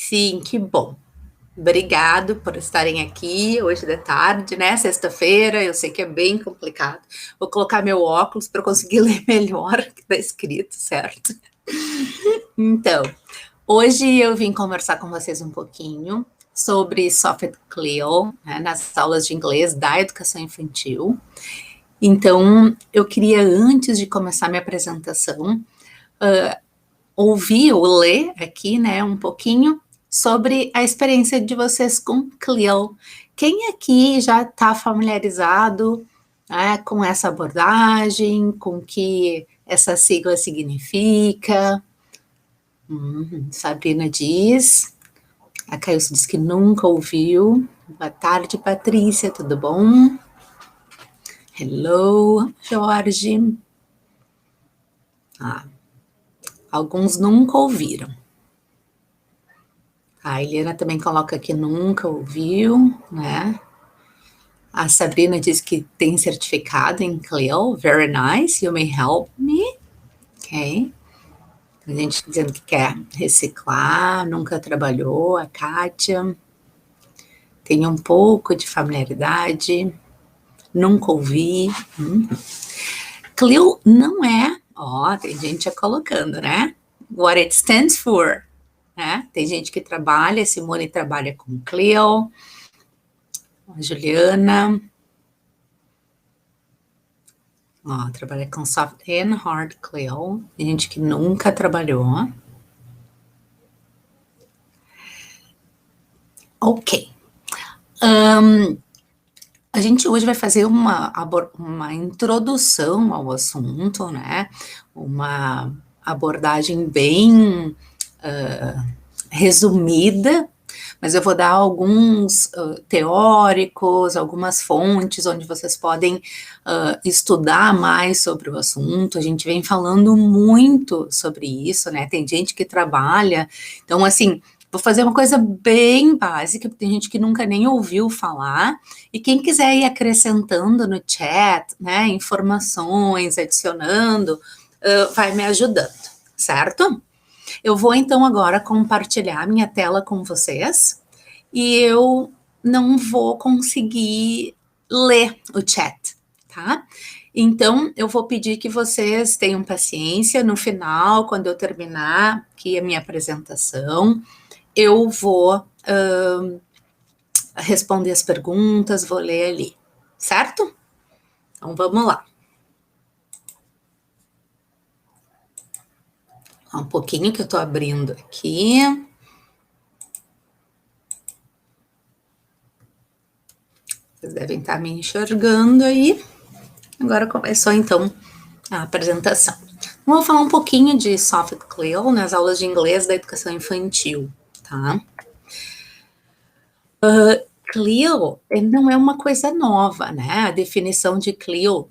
Sim, que bom. Obrigado por estarem aqui hoje de tarde, né? Sexta-feira, eu sei que é bem complicado. Vou colocar meu óculos para conseguir ler melhor o que está escrito, certo? Então, hoje eu vim conversar com vocês um pouquinho sobre Soft Clio, né, nas aulas de inglês da educação infantil. Então, eu queria, antes de começar minha apresentação, ouvir ou ler aqui, né, um pouquinho sobre a experiência de vocês com Clio. Quem aqui já está familiarizado, né, com essa abordagem, com o que essa sigla significa? Sabrina diz. A Cailson diz que nunca ouviu. Boa tarde, Patrícia, tudo bom? Hello, Jorge. Alguns nunca ouviram. A Helena também coloca que nunca ouviu, né? A Sabrina diz que tem certificado em Clio. Very nice, you may help me. Ok. Tem gente dizendo que quer reciclar, nunca trabalhou. A Kátia tem um pouco de familiaridade, nunca ouvi. Clio não é, tem gente já colocando, né? What it stands for, né? Tem gente que trabalha, Simone trabalha com Clio, a Juliana, trabalha com Soft and Hard Clio, tem gente que nunca trabalhou. Ok. A gente hoje vai fazer uma introdução ao assunto, né? Uma abordagem bem resumida, mas eu vou dar alguns teóricos, algumas fontes onde vocês podem estudar mais sobre o assunto. A gente vem falando muito sobre isso, né? Tem gente que trabalha, então assim, vou fazer uma coisa bem básica, porque tem gente que nunca nem ouviu falar, e quem quiser ir acrescentando no chat, né, informações, adicionando, vai me ajudando, certo? Eu vou então agora compartilhar minha tela com vocês, e eu não vou conseguir ler o chat, tá? Então, eu vou pedir que vocês tenham paciência. No final, quando eu terminar aqui a minha apresentação, eu vou responder as perguntas, vou ler ali, certo? Então, vamos lá. Um pouquinho que eu tô abrindo aqui. Vocês devem estar me enxergando aí. Agora começou, então, a apresentação. Vamos falar um pouquinho de Soft Clio nas aulas de inglês da educação infantil, tá? Clio não é uma coisa nova, né? A definição de Clio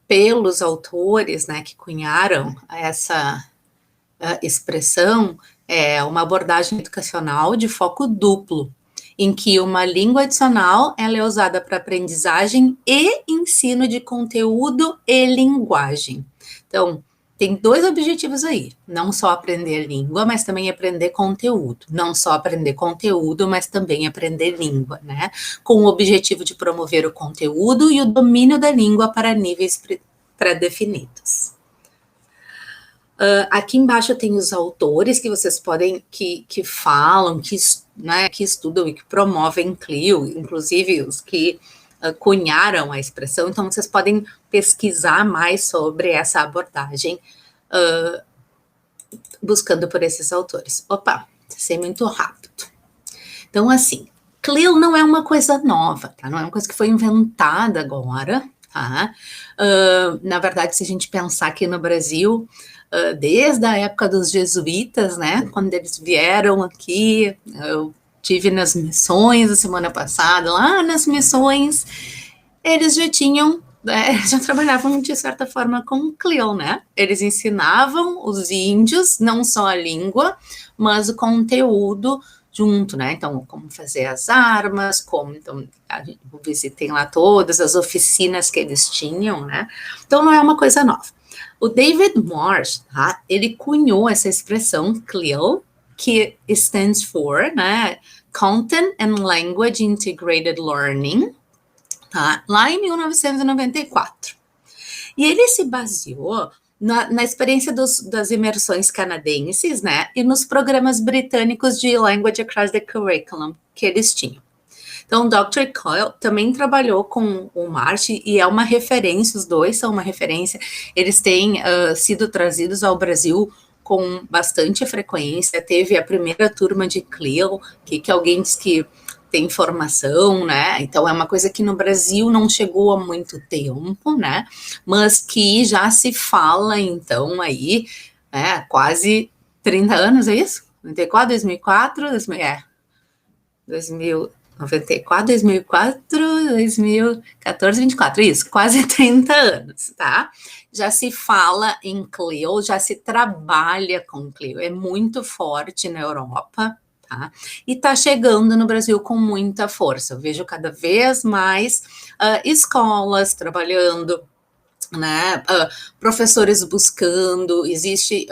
pelos autores, né, que cunharam essa expressão é uma abordagem educacional de foco duplo, em que uma língua adicional ela é usada para aprendizagem e ensino de conteúdo e linguagem. Então, tem dois objetivos aí, não só aprender língua, mas também aprender conteúdo. Não só aprender conteúdo, mas também aprender língua, né? Com o objetivo de promover o conteúdo e o domínio da língua para níveis pré-definidos. Aqui embaixo tem os autores que vocês podem, que falam, né, que estudam e que promovem Clio, inclusive os que cunharam a expressão. Então, vocês podem pesquisar mais sobre essa abordagem buscando por esses autores. Opa, sei muito rápido. Então, assim, Clio não é uma coisa nova, tá? Não é uma coisa que foi inventada agora, tá? Na verdade, se a gente pensar aqui no Brasil, desde a época dos jesuítas, né? Quando eles vieram aqui, eu tive nas missões a semana passada, lá nas missões, eles já tinham, já trabalhavam de certa forma com Clio, né? Eles ensinavam os índios não só a língua, mas o conteúdo junto, né? Então, como fazer as armas, então, eu visitei lá todas as oficinas que eles tinham, né? Então, não é uma coisa nova. O David Marsh, tá? Ele cunhou essa expressão Clio, que stands for, né, Content and Language Integrated Learning, tá? Lá em 1994. E ele se baseou na experiência das imersões canadenses, né, e nos programas britânicos de Language Across the Curriculum que eles tinham. Então, o Dr. Coyle também trabalhou com o Marty e é uma referência, os dois são uma referência. Eles têm sido trazidos ao Brasil com bastante frequência. Teve a primeira turma de CLIL, que alguém disse que tem formação, né? Então, é uma coisa que no Brasil não chegou há muito tempo, né? Mas que já se fala, então, aí, né? Quase 30 anos, é isso? 94, 2004, 2094, 2004, 2014, 24, isso, quase 30 anos, tá? Já se fala em CLIL, já se trabalha com CLIL, é muito forte na Europa, tá? E tá chegando no Brasil com muita força. Eu vejo cada vez mais escolas trabalhando, né? Professores buscando, existe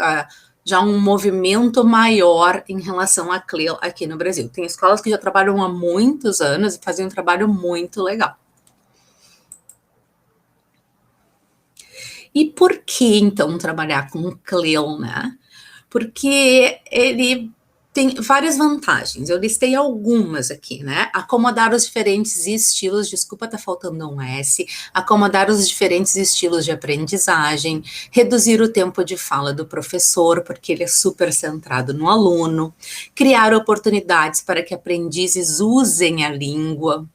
já um movimento maior em relação a CLIL aqui no Brasil. Tem escolas que já trabalham há muitos anos e fazem um trabalho muito legal. E por que, então, trabalhar com CLIL, né? Porque ele tem várias vantagens, eu listei algumas aqui, né? Acomodar os diferentes estilos, desculpa, tá faltando um S, acomodar os diferentes estilos de aprendizagem, reduzir o tempo de fala do professor, porque ele é super centrado no aluno, criar oportunidades para que aprendizes usem a língua.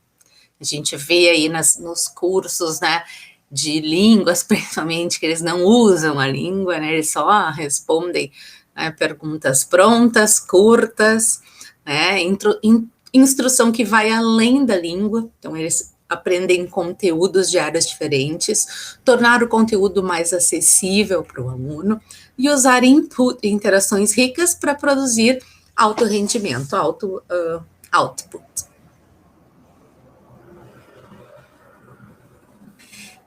A gente vê aí nos cursos, né, de línguas, principalmente, que eles não usam a língua, né, eles só respondem, né, perguntas prontas, curtas, né, instrução que vai além da língua, então eles aprendem conteúdos de áreas diferentes, tornar o conteúdo mais acessível para o aluno e usar interações ricas para produzir alto rendimento, output.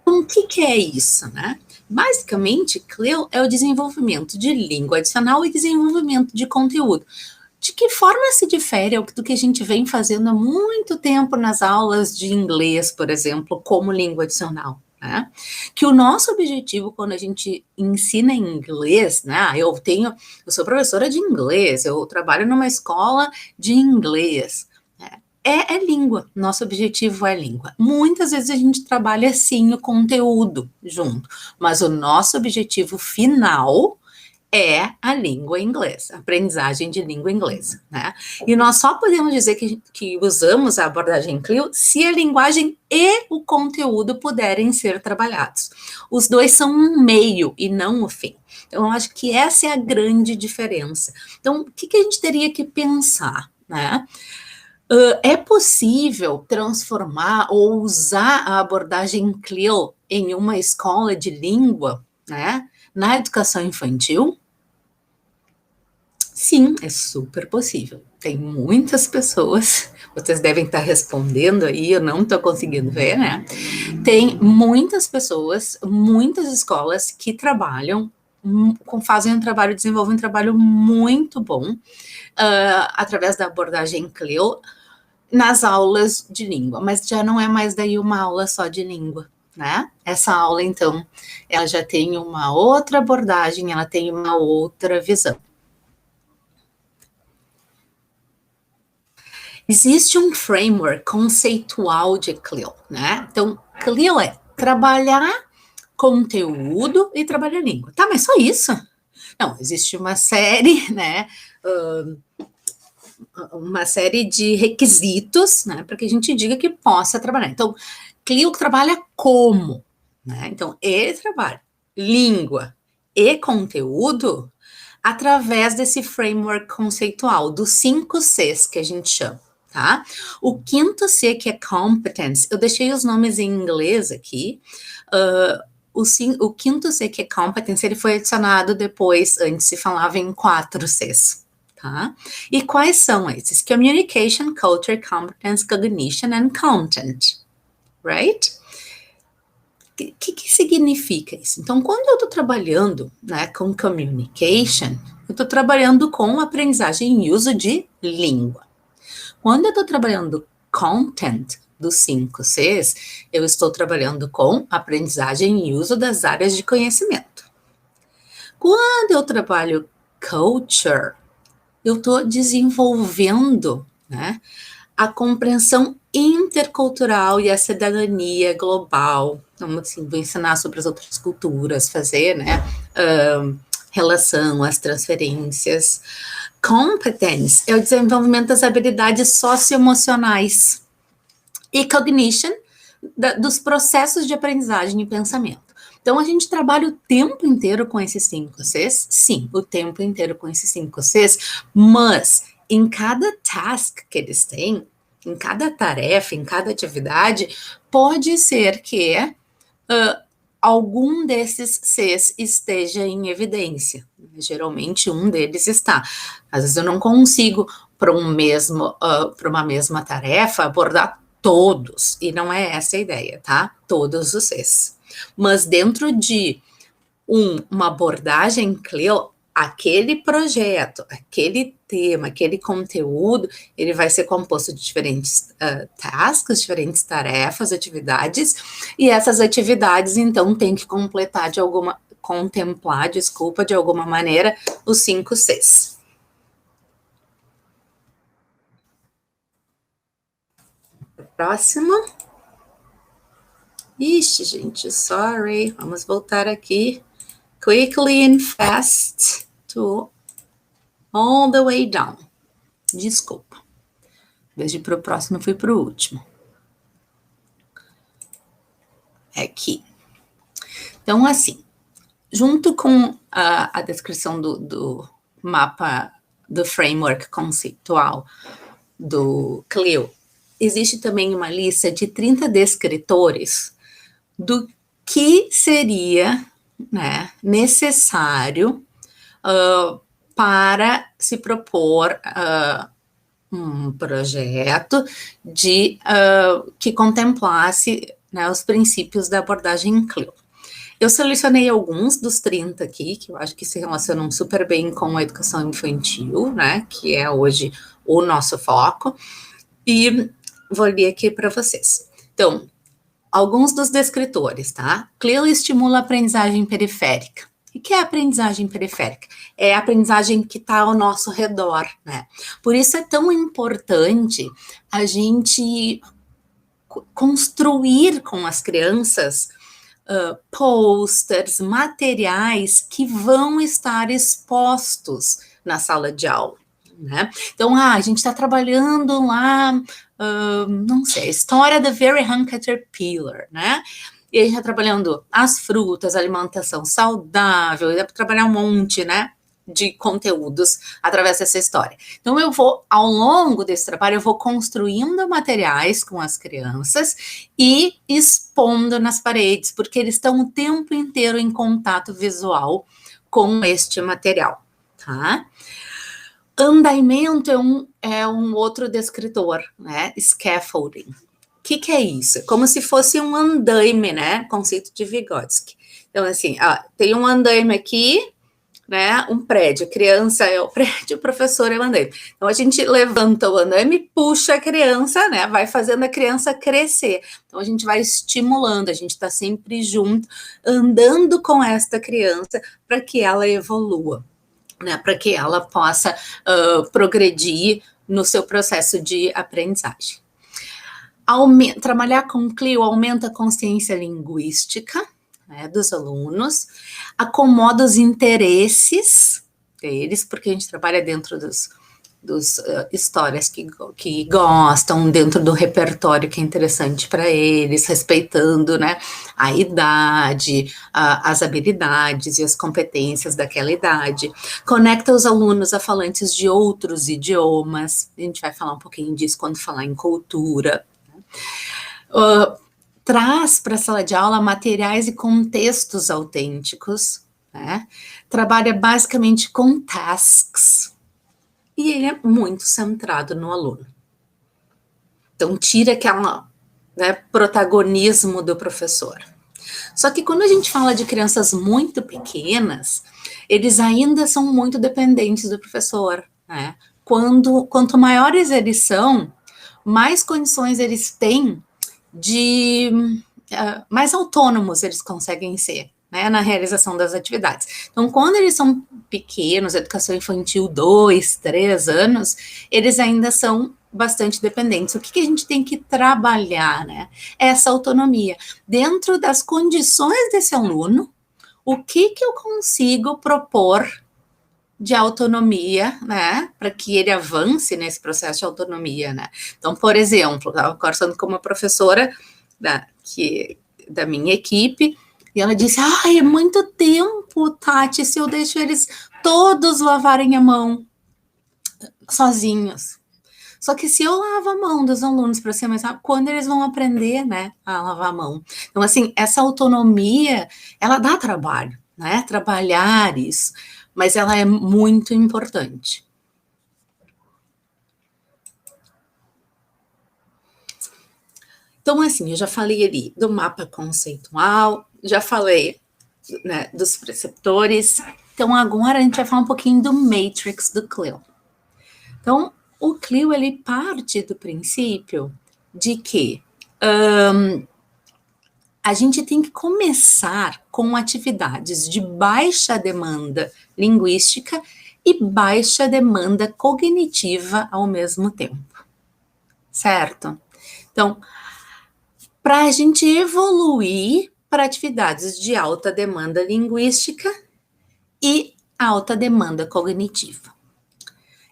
Então, o que é isso, né? Basicamente, CLIL é o desenvolvimento de língua adicional e desenvolvimento de conteúdo. De que forma se difere do que a gente vem fazendo há muito tempo nas aulas de inglês, por exemplo, como língua adicional, né? Que o nosso objetivo quando a gente ensina inglês, né? Eu sou professora de inglês, eu trabalho numa escola de inglês, né? É língua, nosso objetivo é língua. Muitas vezes a gente trabalha sim o conteúdo junto, mas o nosso objetivo final é a língua inglesa, a aprendizagem de língua inglesa, né? E nós só podemos dizer que usamos a abordagem CLIL se a linguagem e o conteúdo puderem ser trabalhados. Os dois são um meio e não o fim. Então, eu acho que essa é a grande diferença. Então, o que a gente teria que pensar, né? É possível transformar ou usar a abordagem CLIL em uma escola de língua, né, na educação infantil? Sim, é super possível. Tem muitas pessoas, vocês devem estar respondendo aí, eu não estou conseguindo ver, né? Tem muitas pessoas, muitas escolas que trabalham, fazem um trabalho, desenvolvem um trabalho muito bom através da abordagem CLIL, nas aulas de língua, mas já não é mais daí uma aula só de língua, né? Essa aula, então, ela já tem uma outra abordagem, ela tem uma outra visão. Existe um framework conceitual de CLIL, né? Então, CLIL é trabalhar conteúdo e trabalhar língua. Tá, mas só isso? Não, existe uma série, né? Uma série de requisitos, né, para que a gente diga que possa trabalhar. Então, CLIL trabalha como? Né? Então, ele trabalha língua e conteúdo através desse framework conceitual, dos 5 Cs que a gente chama, tá? O quinto C, que é competence, eu deixei os nomes em inglês aqui, o quinto C, que é competence, ele foi adicionado depois, antes se falava em 4 Cs. Tá? E quais são esses? Communication, Culture, Competence, Cognition and Content, right? O que significa isso? Então, quando eu estou trabalhando, né, com communication, eu estou trabalhando com aprendizagem e uso de língua. Quando eu estou trabalhando content dos 5 Cs, eu estou trabalhando com aprendizagem e uso das áreas de conhecimento. Quando eu trabalho culture, eu estou desenvolvendo, né, a compreensão intercultural e a cidadania global. Então, assim, vou ensinar sobre as outras culturas, fazer, né, relação, as transferências. Competence é o desenvolvimento das habilidades socioemocionais e cognition dos processos de aprendizagem e pensamento. Então, a gente trabalha o tempo inteiro com esses 5 Cs, sim, o tempo inteiro com esses 5 Cs, mas em cada task que eles têm, em cada tarefa, em cada atividade, pode ser que algum desses Cs esteja em evidência. Geralmente, um deles está. Às vezes, eu não consigo, para uma mesma tarefa, abordar todos, e não é essa a ideia, tá? Todos os Cs. Mas dentro de uma abordagem CLIL, aquele projeto, aquele tema, aquele conteúdo, ele vai ser composto de diferentes tasks, diferentes tarefas, atividades, e essas atividades, então, tem que contemplar, de alguma maneira, os 5 Cs. Próximo. Ixi, gente, sorry. Vamos voltar aqui. Quickly and fast to all the way down. Desculpa. Em vez de ir para o próximo, fui para o último. Aqui. Então, assim, junto com a descrição do mapa, do framework conceitual do CLIL, existe também uma lista de 30 descritores do que seria, né, necessário para se propor um projeto que contemplasse, né, os princípios da abordagem CLIL. Eu selecionei alguns dos 30 aqui, que eu acho que se relacionam super bem com a educação infantil, né, que é hoje o nosso foco, e vou ler aqui para vocês. Então, alguns dos descritores, tá? CLIL estimula a aprendizagem periférica. O que é a aprendizagem periférica? É a aprendizagem que está ao nosso redor, né? Por isso é tão importante a gente construir com as crianças posters, materiais que vão estar expostos na sala de aula, né? Então, a gente está trabalhando lá, não sei, a história da Very Hung Caterpillar, né? E a gente está trabalhando as frutas, a alimentação saudável, dá para trabalhar um monte, né, de conteúdos através dessa história. Então, ao longo desse trabalho, eu vou construindo materiais com as crianças e expondo nas paredes, porque eles estão o tempo inteiro em contato visual com este material, tá? Andamento é um outro descritor, né? Scaffolding. O que é isso? Como se fosse um andaime, né? Conceito de Vygotsky. Então, assim, tem um andaime aqui, né? Um prédio, a criança é o prédio, o professor é o andaime. Então, a gente levanta o andaime, puxa a criança, né? Vai fazendo a criança crescer. Então, a gente vai estimulando, a gente está sempre junto, andando com esta criança para que ela evolua, né, para que ela possa progredir no seu processo de aprendizagem. Trabalhar com CLIL aumenta a consciência linguística, né, dos alunos, acomoda os interesses deles, porque a gente trabalha dentro dos histórias que gostam, dentro do repertório que é interessante para eles, respeitando, né, a idade, as habilidades e as competências daquela idade. Conecta os alunos a falantes de outros idiomas, a gente vai falar um pouquinho disso quando falar em cultura. Traz para a sala de aula materiais e contextos autênticos, né? Trabalha basicamente com tasks, e ele é muito centrado no aluno. Então, tira aquele, né, protagonismo do professor. Só que quando a gente fala de crianças muito pequenas, eles ainda são muito dependentes do professor, né? Quanto maiores eles são, mais condições eles têm de mais autônomos eles conseguem ser, né, na realização das atividades. Então, quando eles são pequenos, educação infantil, 2, 3 anos, eles ainda são bastante dependentes. O que a gente tem que trabalhar, né? Essa autonomia. Dentro das condições desse aluno, o que eu consigo propor de autonomia, né, para que ele avance nesse processo de autonomia, né? Então, por exemplo, eu estava conversando com uma professora da minha equipe, e ela disse, é muito tempo, Tati, se eu deixo eles todos lavarem a mão sozinhos. Só que se eu lavo a mão dos alunos para ser mais rápido, quando eles vão aprender, né, a lavar a mão? Então, assim, essa autonomia, ela dá trabalho, né, trabalhar isso, mas ela é muito importante. Então, assim, eu já falei ali do mapa conceitual, já falei, né, dos preceptores. Então, agora a gente vai falar um pouquinho do Matrix do Clio. Então, o Clio, ele parte do princípio de que a gente tem que começar com atividades de baixa demanda linguística e baixa demanda cognitiva ao mesmo tempo, certo? Então, para a gente evoluir para atividades de alta demanda linguística e alta demanda cognitiva.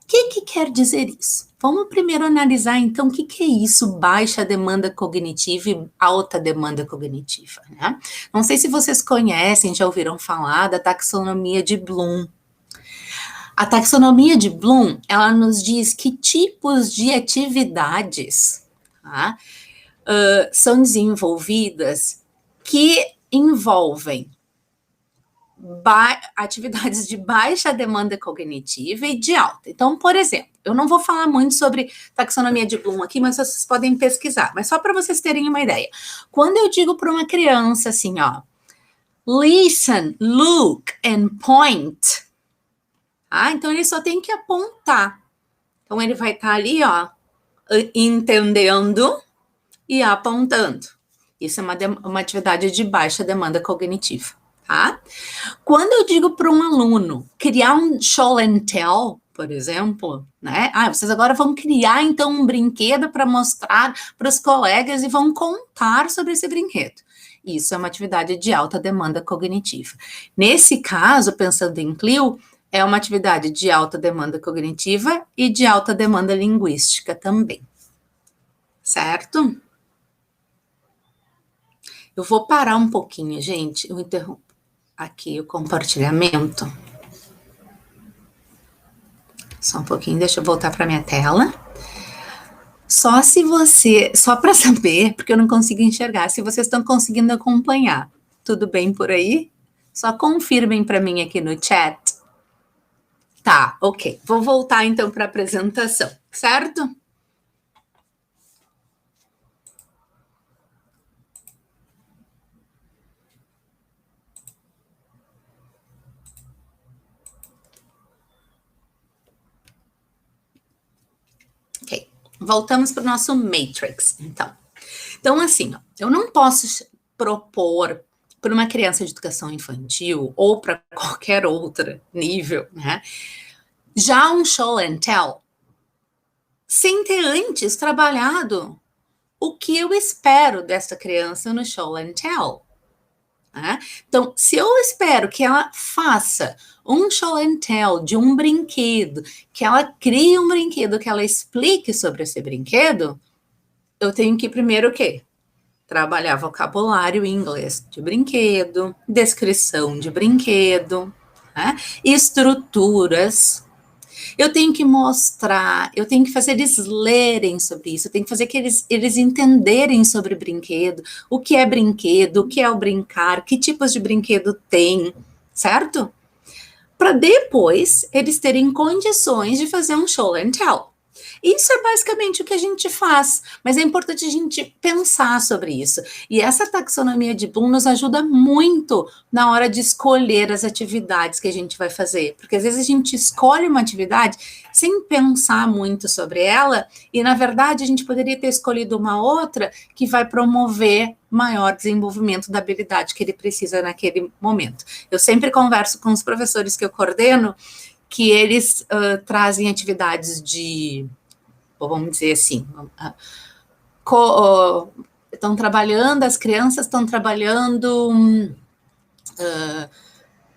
O que quer dizer isso? Vamos primeiro analisar, então, o que é isso, baixa demanda cognitiva e alta demanda cognitiva, né? Não sei se vocês conhecem, já ouviram falar da taxonomia de Bloom. A taxonomia de Bloom, ela nos diz que tipos de atividades, tá, são desenvolvidas que envolvem atividades de baixa demanda cognitiva e de alta. Então, por exemplo, eu não vou falar muito sobre taxonomia de Bloom aqui, mas vocês podem pesquisar. Mas só para vocês terem uma ideia. Quando eu digo para uma criança assim, listen, look and point, então ele só tem que apontar. Então ele vai estar ali, entendendo e apontando. Isso é uma atividade de baixa demanda cognitiva. Tá? Quando eu digo para um aluno criar um show and tell, por exemplo, né? Vocês agora vão criar então um brinquedo para mostrar para os colegas e vão contar sobre esse brinquedo. Isso é uma atividade de alta demanda cognitiva. Nesse caso, pensando em Clio, é uma atividade de alta demanda cognitiva e de alta demanda linguística também. Certo? Eu vou parar um pouquinho, gente. Eu interrompo aqui o compartilhamento. Só um pouquinho, deixa eu voltar para minha tela. Só para saber, porque eu não consigo enxergar, se vocês estão conseguindo acompanhar. Tudo bem por aí? Só confirmem para mim aqui no chat. Tá, ok. Vou voltar então para a apresentação, certo? Ok, voltamos para o nosso Matrix, então. Então, assim, eu não posso propor para uma criança de educação infantil ou para qualquer outro nível, né, já um show and tell, sem ter antes trabalhado o que eu espero dessa criança no show and tell. Né? Então, se eu espero que ela faça um show and tell de um brinquedo, que ela crie um brinquedo, que ela explique sobre esse brinquedo, eu tenho que primeiro o quê? Trabalhar vocabulário em inglês de brinquedo, descrição de brinquedo, né? Estruturas. Eu tenho que mostrar, eu tenho que fazer eles lerem sobre isso, eu tenho que fazer que eles entenderem sobre brinquedo, o que é brinquedo, o que é o brincar, que tipos de brinquedo tem, certo? Para depois eles terem condições de fazer um show and tell. Isso é basicamente o que a gente faz, mas é importante a gente pensar sobre isso. E essa taxonomia de Bloom nos ajuda muito na hora de escolher as atividades que a gente vai fazer, porque às vezes a gente escolhe uma atividade sem pensar muito sobre ela, e na verdade a gente poderia ter escolhido uma outra que vai promover maior desenvolvimento da habilidade que ele precisa naquele momento. Eu sempre converso com os professores que eu coordeno, que eles trazem atividades de, vamos dizer assim, estão trabalhando, as crianças estão trabalhando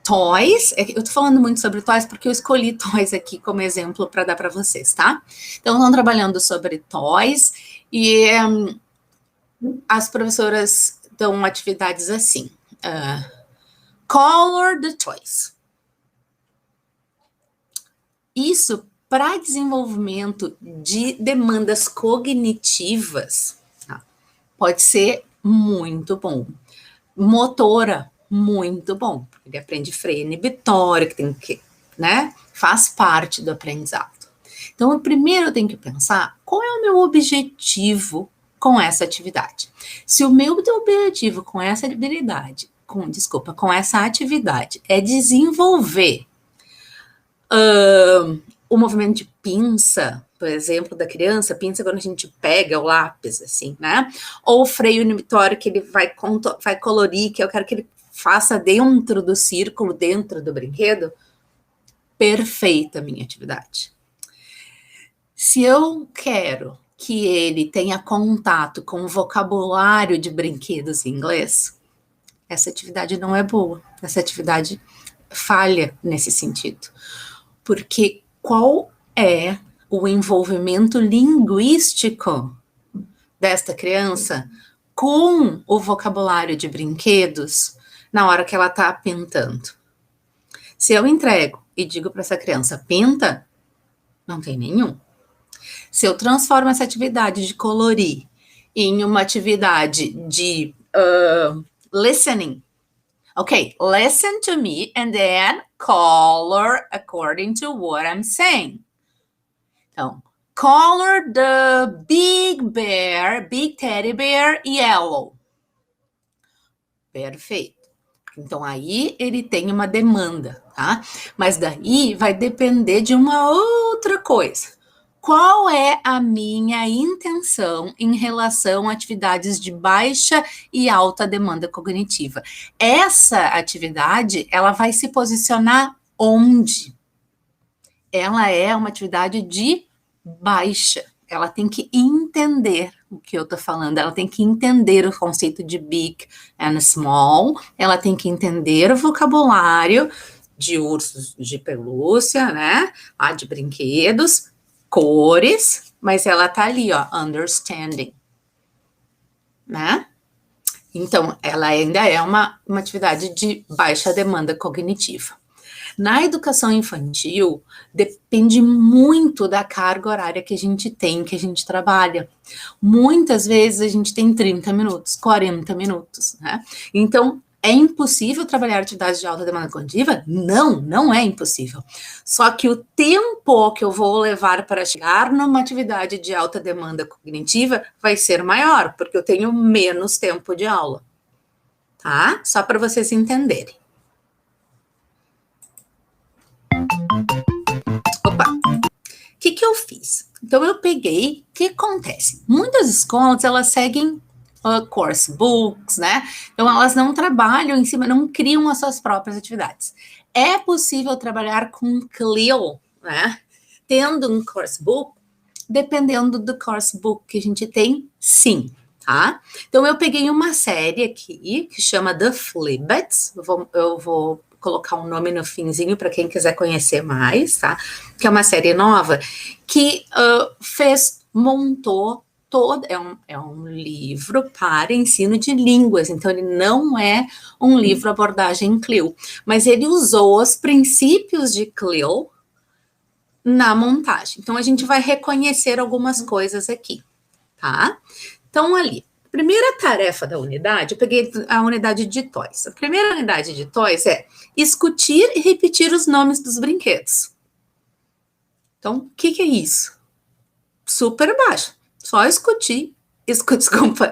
toys. Eu estou falando muito sobre toys porque eu escolhi toys aqui como exemplo para dar para vocês, tá? Então, estão trabalhando sobre toys e as professoras dão atividades assim. Color the toys. Isso para desenvolvimento de demandas cognitivas, tá? Pode ser muito bom. Motora, muito bom. Ele aprende freio inibitório, que tem que, né? Faz parte do aprendizado. Então, primeiro eu tenho que pensar qual é o meu objetivo com essa atividade. Se o meu objetivo com essa habilidade, com essa atividade é desenvolver o movimento de pinça, por exemplo, da criança, pinça quando a gente pega o lápis, assim, né? Ou o freio inibitório que ele vai colorir, que eu quero que ele faça dentro do círculo, dentro do brinquedo. Perfeita a minha atividade. Se eu quero que ele tenha contato com o vocabulário de brinquedos em inglês, essa atividade não é boa. Essa atividade falha nesse sentido. Porque qual é o envolvimento linguístico desta criança com o vocabulário de brinquedos na hora que ela está pintando? Se eu entrego e digo para essa criança, pinta, não tem nenhum. Se eu transformo essa atividade de colorir em uma atividade de listening, okay, listen to me and then color according to what I'm saying. Então, color the big teddy bear yellow. Perfeito. Então, aí ele tem uma demanda, tá? Mas daí vai depender de uma outra coisa. Qual é a minha intenção em relação a atividades de baixa e alta demanda cognitiva? Essa atividade, ela vai se posicionar onde? Ela é uma atividade de baixa. Ela tem que entender o que eu tô falando, ela tem que entender o conceito de big and small, ela tem que entender o vocabulário de ursos de pelúcia, né? De brinquedos, cores, mas ela tá ali, ó, understanding, né? Então, ela ainda é uma atividade de baixa demanda cognitiva. Na educação infantil, depende muito da carga horária que a gente tem, que a gente trabalha. Muitas vezes a gente tem 30 minutos, 40 minutos, né? Então, é impossível trabalhar atividades de alta demanda cognitiva? Não, não é impossível. Só que o tempo que eu vou levar para chegar numa atividade de alta demanda cognitiva vai ser maior, porque eu tenho menos tempo de aula, tá? Só para vocês entenderem. Opa! O que eu fiz? Então, eu peguei, o que acontece? Muitas escolas, elas seguem course books, né? Então, elas não trabalham em cima, não criam as suas próprias atividades. É possível trabalhar com CLIL, né? Tendo um course book, dependendo do course book que a gente tem, sim, tá? Então, eu peguei uma série aqui, que chama The Flibbits, eu vou colocar um nome no finzinho para quem quiser conhecer mais, tá? Que é uma série nova que montou todo, é um livro para ensino de línguas, então ele não é um livro abordagem CLIL, mas ele usou os princípios de CLIL na montagem. Então a gente vai reconhecer algumas coisas aqui, tá? Então ali, primeira tarefa da unidade, eu peguei a unidade de toys. A primeira unidade de toys é escutar e repetir os nomes dos brinquedos. Então, o que é isso? super baixa. Só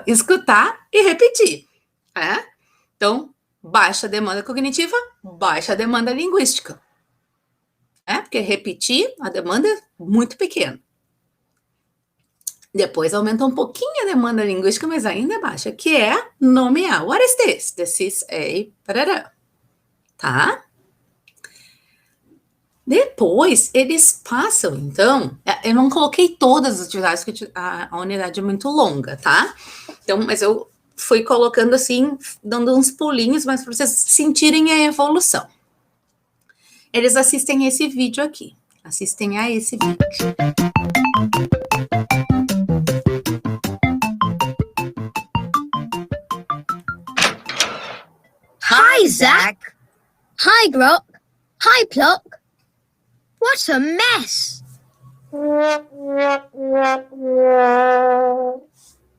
escutar e repetir. Então, baixa demanda cognitiva, baixa demanda linguística. Porque repetir, a demanda é muito pequena. Depois aumenta um pouquinho a demanda linguística, mas ainda é baixa, que é nomear. What is this? This is a... Parará. Tá? Depois, eles passam, então... Eu não coloquei todas as atividades, porque a unidade é muito longa, tá? Então, mas eu fui colocando assim, dando uns pulinhos, mas para vocês sentirem a evolução. Eles assistem esse vídeo aqui. Assistem a esse vídeo. Hi, Zach. Hi, Grok. Hi, Plock. What a mess.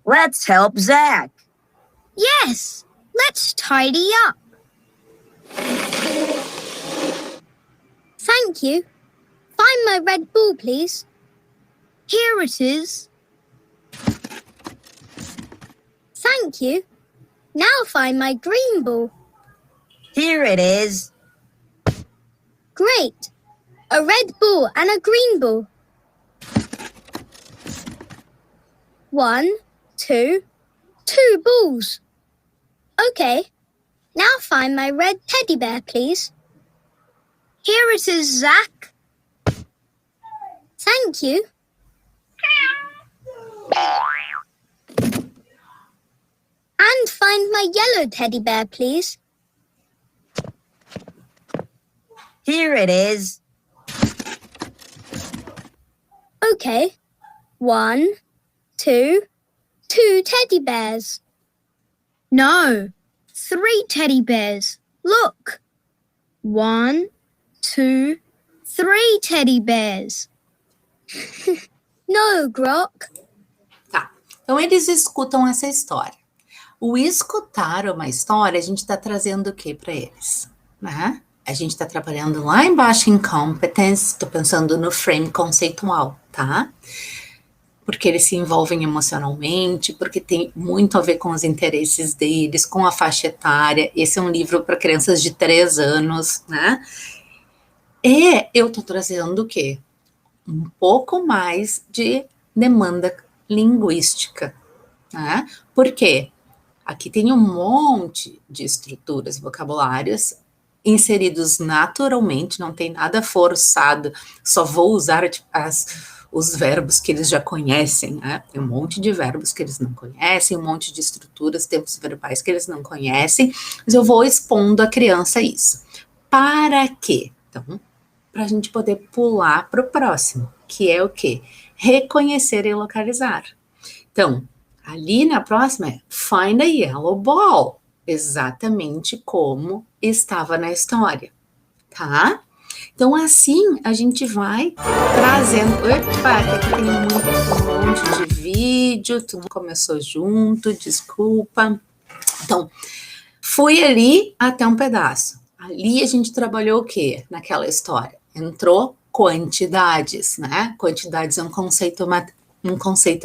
Let's help Zach. Yes, let's tidy up. Thank you. Find my red ball, please. Here it is. Thank you. Now find my green ball. Here it is. Great. A red ball and a green ball. 1, 2, 2 balls. Okay. Now find my red teddy bear, please. Here it is, Zach. Thank you. And find my yellow teddy bear, please. Here it is. Okay. 1, 2, 2 teddy bears. No, 3 teddy bears. Look. 1, 2, 3 teddy bears. No, Grok. Tá. Então, eles escutam essa história. O escutar uma história, a gente está trazendo o que para eles? Né? A gente está trabalhando lá embaixo em competence, estou pensando no frame conceitual, tá? Porque eles se envolvem emocionalmente, porque tem muito a ver com os interesses deles, com a faixa etária. Esse é um livro para crianças de 3 anos, né? E eu estou trazendo o quê? Um pouco mais de demanda linguística, né? Por quê? Aqui tem um monte de estruturas, vocabulários inseridos naturalmente, não tem nada forçado, só vou usar os verbos que eles já conhecem, né? Tem um monte de verbos que eles não conhecem, um monte de estruturas, tempos verbais que eles não conhecem, mas eu vou expondo à criança isso. Para quê? Então, para a gente poder pular para o próximo, que é o quê? Reconhecer e localizar. Então, ali na próxima é find a yellow ball, exatamente como estava na história, tá? Então, assim, a gente vai trazendo... Opa, aqui tem um monte de vídeo, tudo começou junto, desculpa. Então, fui ali até um pedaço. Ali a gente trabalhou o quê? Naquela história. Entrou quantidades, né? Quantidades é um conceito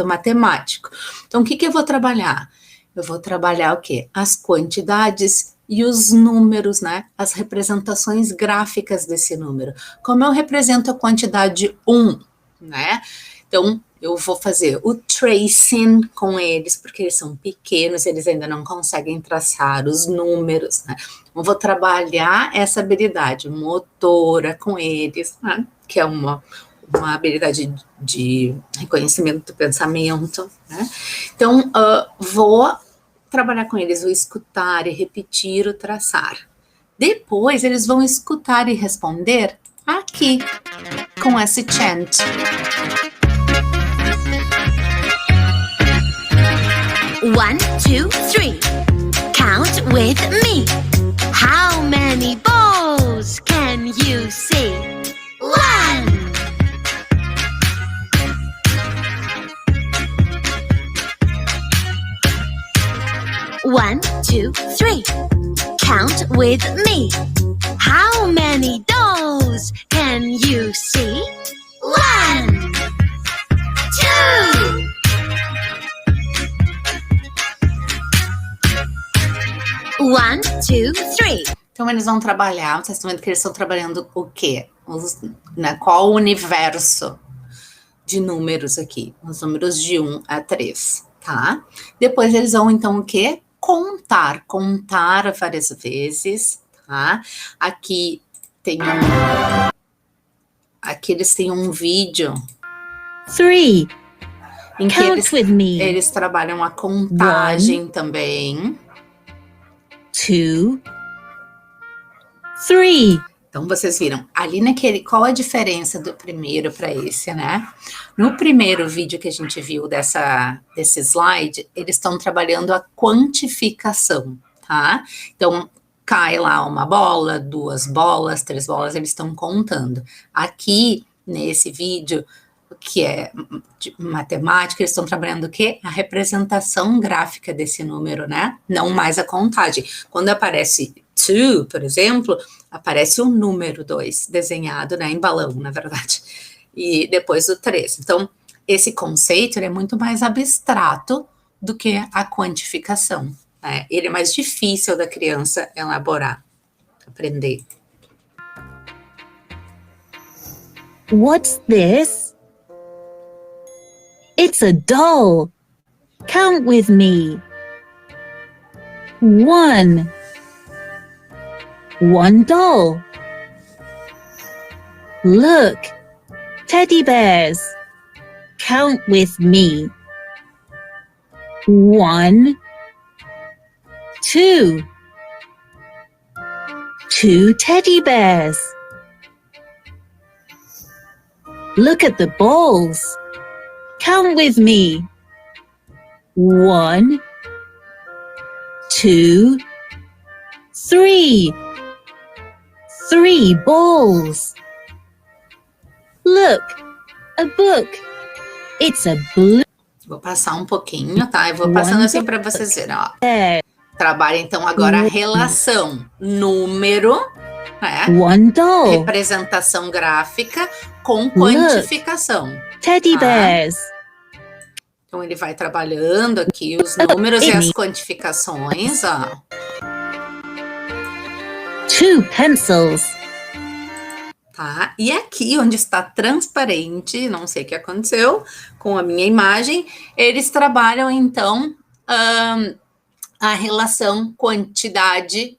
matemático. Então, o que eu vou trabalhar? Eu vou trabalhar o quê? As quantidades e os números, né? As representações gráficas desse número. Como eu represento a quantidade 1, né? Então, eu vou fazer o tracing com eles, porque eles são pequenos, eles ainda não conseguem traçar os números, né? Eu vou trabalhar essa habilidade motora com eles, né? Que é uma habilidade de reconhecimento do pensamento, né? Então, vou trabalhar com eles, vou escutar e repetir o traçar. Depois, eles vão escutar e responder aqui, com esse chant. One, two, three. Count with me. How many balls can you see? 1. 1, 2, 3. Count with me. How many dolls can you see? 1, 2. 1, 2, 3. Então, eles vão trabalhar, vocês estão vendo que eles estão trabalhando o quê? Qual o universo de números aqui? Os números de 1 a 3, tá? Depois eles vão, então, o quê? Contar várias vezes, tá? Aqui eles têm um vídeo 3. em que Count with me. eles trabalham a contagem também. 2, 3. Então, vocês viram, ali qual a diferença do primeiro para esse, né? No primeiro vídeo que a gente viu desse slide, eles estão trabalhando a quantificação, tá? Então, cai lá uma bola, 2 bolas, 3 bolas, eles estão contando. Aqui, nesse vídeo, que é de matemática, eles estão trabalhando o quê? A representação gráfica desse número, né? Não mais a contagem. Quando aparece 2, por exemplo, aparece o número 2 desenhado, né, em balão, na verdade, e depois o 3. Então, esse conceito ele é muito mais abstrato do que a quantificação, né? Ele é mais difícil da criança elaborar, aprender. What's this? It's a doll. Count with me. 1. 1 doll. Look, teddy bears. Count with me. 1, 2. 2 teddy bears. Look at the balls. Count with me. 1, 2, 3. 3 balls. Look, a book. It's a blue. Vou passar um pouquinho, tá? Eu vou passando assim para vocês verem, ó. Trabalha, então, agora a relação número, né? 1 doll. Representação gráfica com quantificação. Teddy Tá? bears. Então, ele vai trabalhando aqui os números e as quantificações, ó. 2 pencils. Tá? E aqui, onde está transparente, não sei o que aconteceu com a minha imagem, eles trabalham, então, a relação quantidade,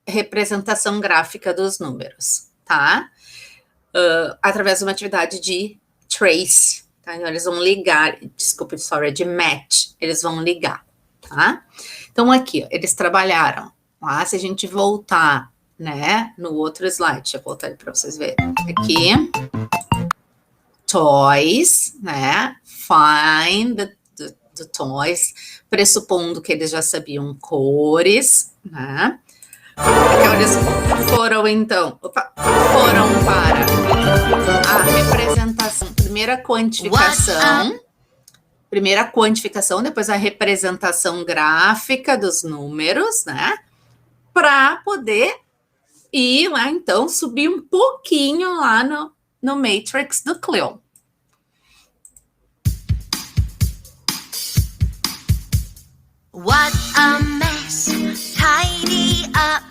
representação gráfica dos números, tá? Através de uma atividade de trace, tá? Então, eles vão ligar, desculpa, de match, eles vão ligar, tá? Então, aqui, ó, eles trabalharam, lá, se a gente voltar, né, no outro slide, deixa eu voltar ali para vocês verem, aqui, toys, né, find the toys, pressupondo que eles já sabiam cores, né, então eles foram, então, foram para a representação, primeira quantificação, depois a representação gráfica dos números, né, para poder ir lá, então, subir um pouquinho lá no Matrix do Cleo. What a mess. Tidy up.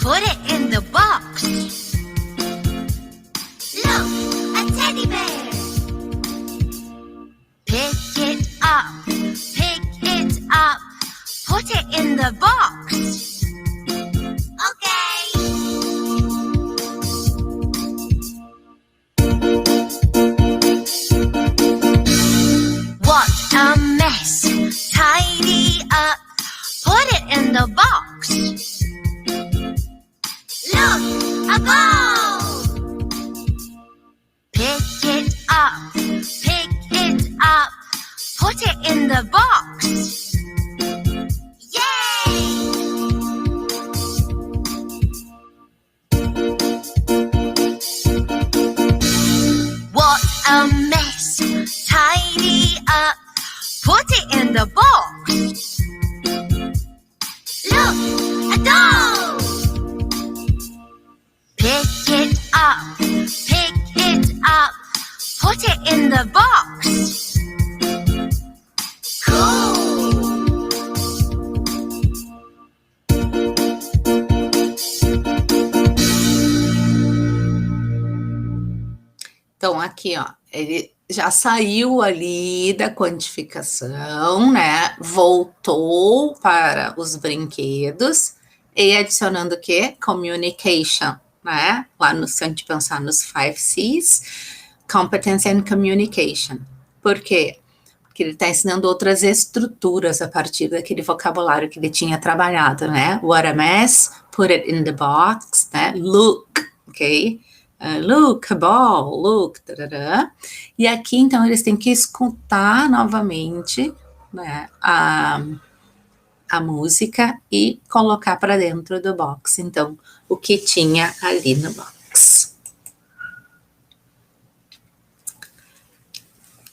Put it in the box. Look, a teddy bear. Pick it up. Pick it up. Put it in the box. Okay. What a mess. Tidy up. Put it in the box. Look, a ball. Pick it up. Pick it up. Put it in the box. Yay! What a mess. Tidy up. Put it in the box. Look, a doll. Pick it up. Pick it up. Put it in the box. Cool. Então, aqui, ó, ele já saiu ali da quantificação, né? Voltou para os brinquedos e adicionando o quê? Communication, né? Lá no, se a gente pensar nos 5 Cs, Competence and Communication. Por quê? Porque ele está ensinando outras estruturas a partir daquele vocabulário que ele tinha trabalhado, né? What a mess, put it in the box, né? Look, ok? Look, a ball, look, tarará. E aqui, então, eles têm que escutar novamente, né, a música e colocar para dentro do box, então, o que tinha ali no box.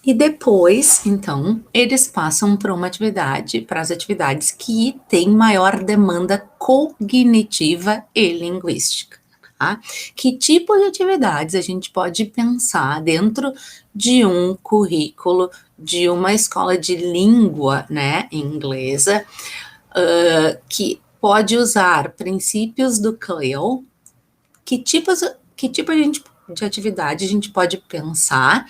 E depois, então, eles passam para uma atividade, para as atividades que têm maior demanda cognitiva e linguística. Tá? Que tipo de atividades a gente pode pensar dentro de um currículo de uma escola de língua, né, inglesa, que pode usar princípios do CLIL? Que tipo de atividade a gente pode pensar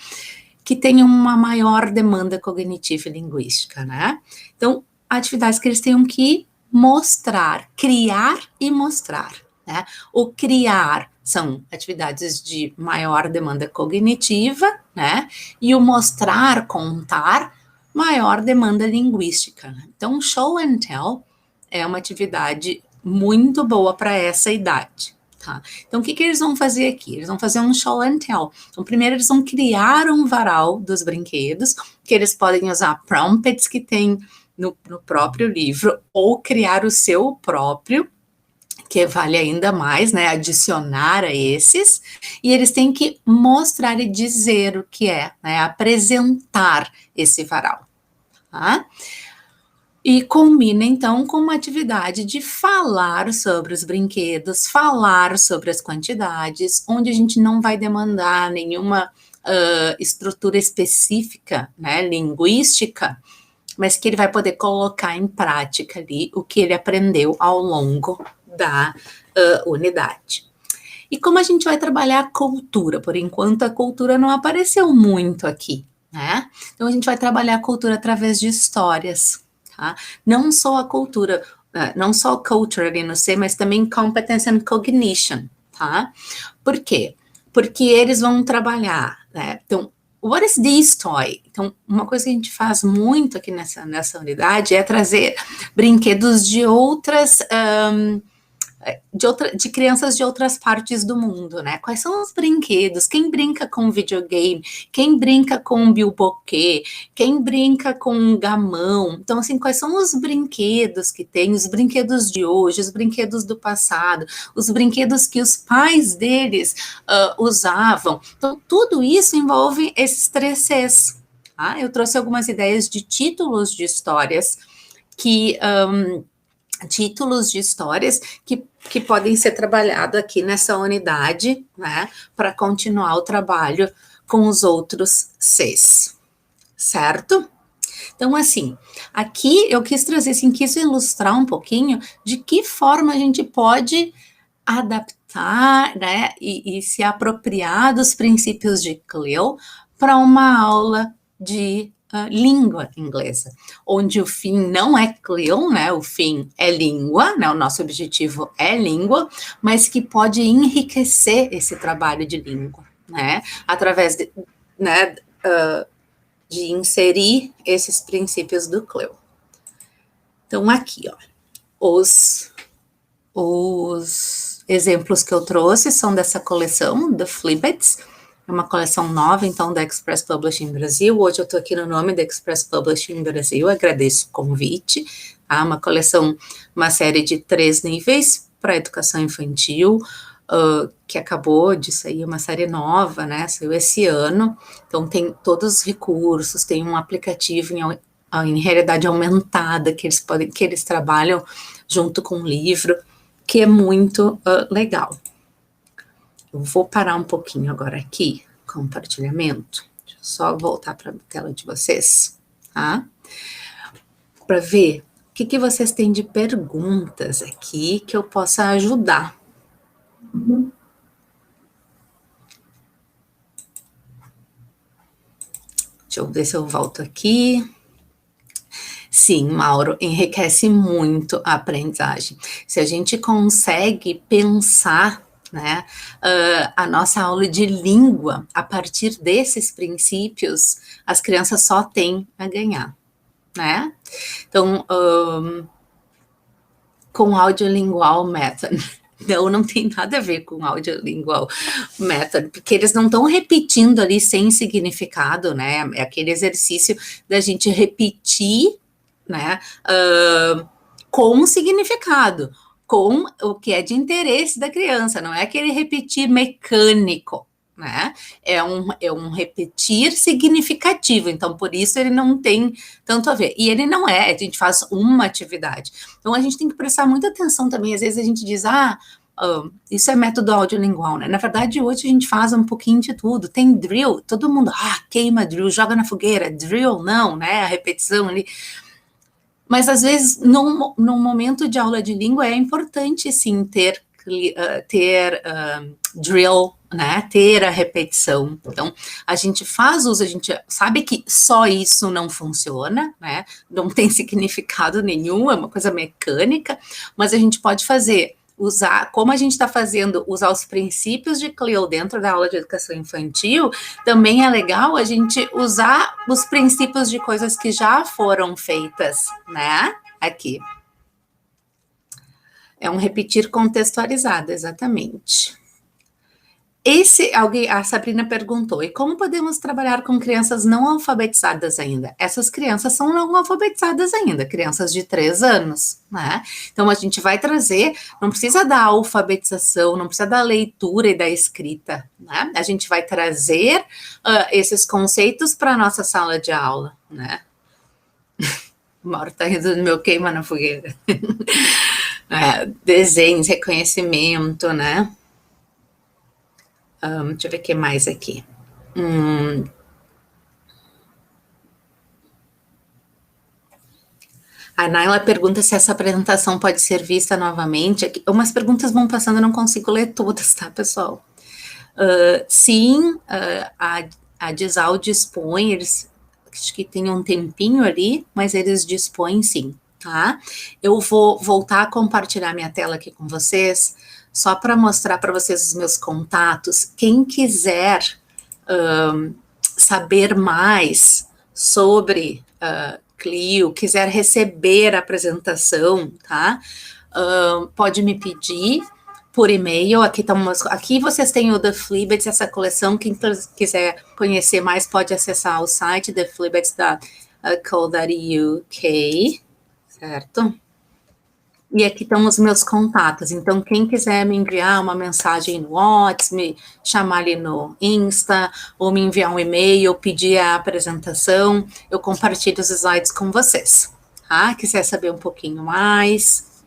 que tenha uma maior demanda cognitiva e linguística, né? Então, atividades que eles tenham que mostrar, criar e mostrar, né? O criar são atividades de maior demanda cognitiva, né? E o mostrar, contar, maior demanda linguística. Né? Então, show and tell é uma atividade muito boa para essa idade. Tá? Então, o que eles vão fazer aqui? Eles vão fazer um show and tell. Então, primeiro eles vão criar um varal dos brinquedos, que eles podem usar prompts que tem no próprio livro, ou criar o seu próprio, que vale ainda mais, né, adicionar a esses, e eles têm que mostrar e dizer o que é, né, apresentar esse varal, tá? E combina, então, com uma atividade de falar sobre os brinquedos, falar sobre as quantidades, onde a gente não vai demandar nenhuma estrutura específica, né, linguística, mas que ele vai poder colocar em prática ali o que ele aprendeu ao longo da unidade. E como a gente vai trabalhar a cultura? Por enquanto, a cultura não apareceu muito aqui, né? Então, a gente vai trabalhar a cultura através de histórias. Tá? Não só a cultura, não só culture ali no C, mas também competence and cognition, tá? Por quê? Porque eles vão trabalhar, né? Então, what is this toy? Então, uma coisa que a gente faz muito aqui nessa unidade é trazer brinquedos de outras... de crianças de outras partes do mundo, né? Quais são os brinquedos? Quem brinca com videogame? Quem brinca com bilboquê? Quem brinca com gamão? Então, assim, quais são os brinquedos que tem? Os brinquedos de hoje, os brinquedos do passado, os brinquedos que os pais deles usavam. Então, tudo isso envolve esses 3 Cs. Tá? Eu trouxe algumas ideias de títulos de histórias que podem ser trabalhados aqui nessa unidade, né, para continuar o trabalho com os outros Cs, certo? Então, assim, aqui eu quis trazer, assim, quis ilustrar um pouquinho de que forma a gente pode adaptar, né, e se apropriar dos princípios de CLIL para uma aula de língua inglesa, onde o fim não é CLIL, né, o fim é língua, né, o nosso objetivo é língua, mas que pode enriquecer esse trabalho de língua, né, através de, né, de inserir esses princípios do CLIL. Então, aqui, ó, os exemplos que eu trouxe são dessa coleção, The Flibbits. É uma coleção nova, então, da Express Publishing Brasil. Hoje eu estou aqui no nome da Express Publishing Brasil, agradeço o convite. Tá? Uma coleção, uma série de 3 níveis para educação infantil, que acabou de sair, uma série nova, né? Saiu esse ano. Então, tem todos os recursos, tem um aplicativo em realidade aumentada que eles trabalham junto com o livro, que é muito legal. Eu vou parar um pouquinho agora aqui, compartilhamento. Deixa eu só voltar para a tela de vocês, tá? Para ver o que vocês têm de perguntas aqui que eu possa ajudar. Deixa eu ver se eu volto aqui. Sim, Mauro, enriquece muito a aprendizagem. Se a gente consegue pensar, né, a nossa aula de língua a partir desses princípios, as crianças só têm a ganhar, né? Então, com audiolingual method. Não tem nada a ver com audiolingual method, porque eles não estão repetindo ali sem significado, né? É aquele exercício da gente repetir, né, com significado, com o que é de interesse da criança, não é aquele repetir mecânico, né? É um repetir significativo, então por isso ele não tem tanto a ver. E ele não é, a gente faz uma atividade. Então a gente tem que prestar muita atenção também, às vezes a gente diz, isso é método audiolingual, né? Na verdade, hoje a gente faz um pouquinho de tudo. Tem drill, todo mundo, queima drill, joga na fogueira, drill não, né? A repetição ali. Mas, às vezes, num momento de aula de língua, é importante, sim, ter drill, né, ter a repetição. Então, a gente faz uso, a gente sabe que só isso não funciona, né, não tem significado nenhum, é uma coisa mecânica, mas a gente pode usar, como a gente está fazendo, usar os princípios de CLIL dentro da aula de educação infantil, também é legal a gente usar os princípios de coisas que já foram feitas, né, aqui. É um repetir contextualizado, exatamente. A Sabrina perguntou, e como podemos trabalhar com crianças não alfabetizadas ainda? Essas crianças são não alfabetizadas ainda, crianças de 3 anos, né? Então, a gente vai trazer, não precisa da alfabetização, não precisa da leitura e da escrita, né? A gente vai trazer esses conceitos para a nossa sala de aula, né? O Mauro está rindo do meu queima na fogueira. Desenhos, reconhecimento, né? Deixa eu ver o que mais aqui. A Naila pergunta se essa apresentação pode ser vista novamente. Aqui, umas perguntas vão passando, eu não consigo ler todas, tá, pessoal? Sim, a Disal dispõe, eles acho que tem um tempinho ali, mas eles dispõem sim, tá? Eu vou voltar a compartilhar minha tela aqui com vocês, só para mostrar para vocês os meus contatos. Quem quiser saber mais sobre CLIL, quiser receber a apresentação, tá? Pode me pedir por e-mail. Aqui vocês têm o The Flibbits, essa coleção. Quem quiser conhecer mais pode acessar o site theflibbits.co.uk, certo? E aqui estão os meus contatos. Então, quem quiser me enviar uma mensagem no WhatsApp, me chamar ali no Insta, ou me enviar um e-mail, pedir a apresentação, eu compartilho os slides com vocês, tá? Quiser saber um pouquinho mais,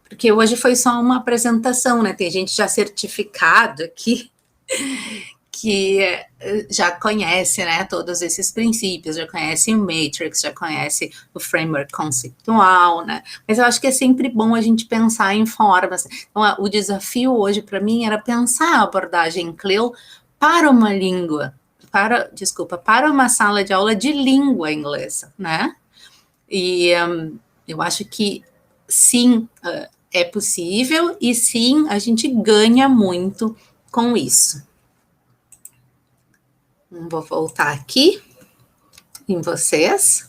porque hoje foi só uma apresentação, né? Tem gente já certificado aqui, que já conhece, né, todos esses princípios, já conhece o Matrix, já conhece o framework conceitual, né, mas eu acho que é sempre bom a gente pensar em formas. Então, o desafio hoje para mim era pensar a abordagem CLIL para uma língua, para uma sala de aula de língua inglesa, né, e eu acho que sim, é possível, e sim, a gente ganha muito com isso. Vou voltar aqui em vocês.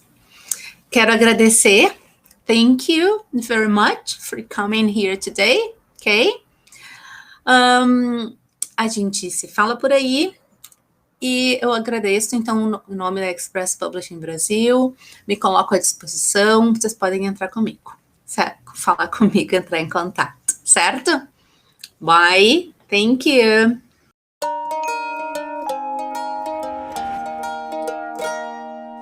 Quero agradecer. Thank you very much for coming here today, ok? A gente se fala por aí e eu agradeço, então, em nome da Express Publishing Brasil, me coloco à disposição, vocês podem entrar comigo, certo? Falar comigo, entrar em contato, certo? Bye, thank you.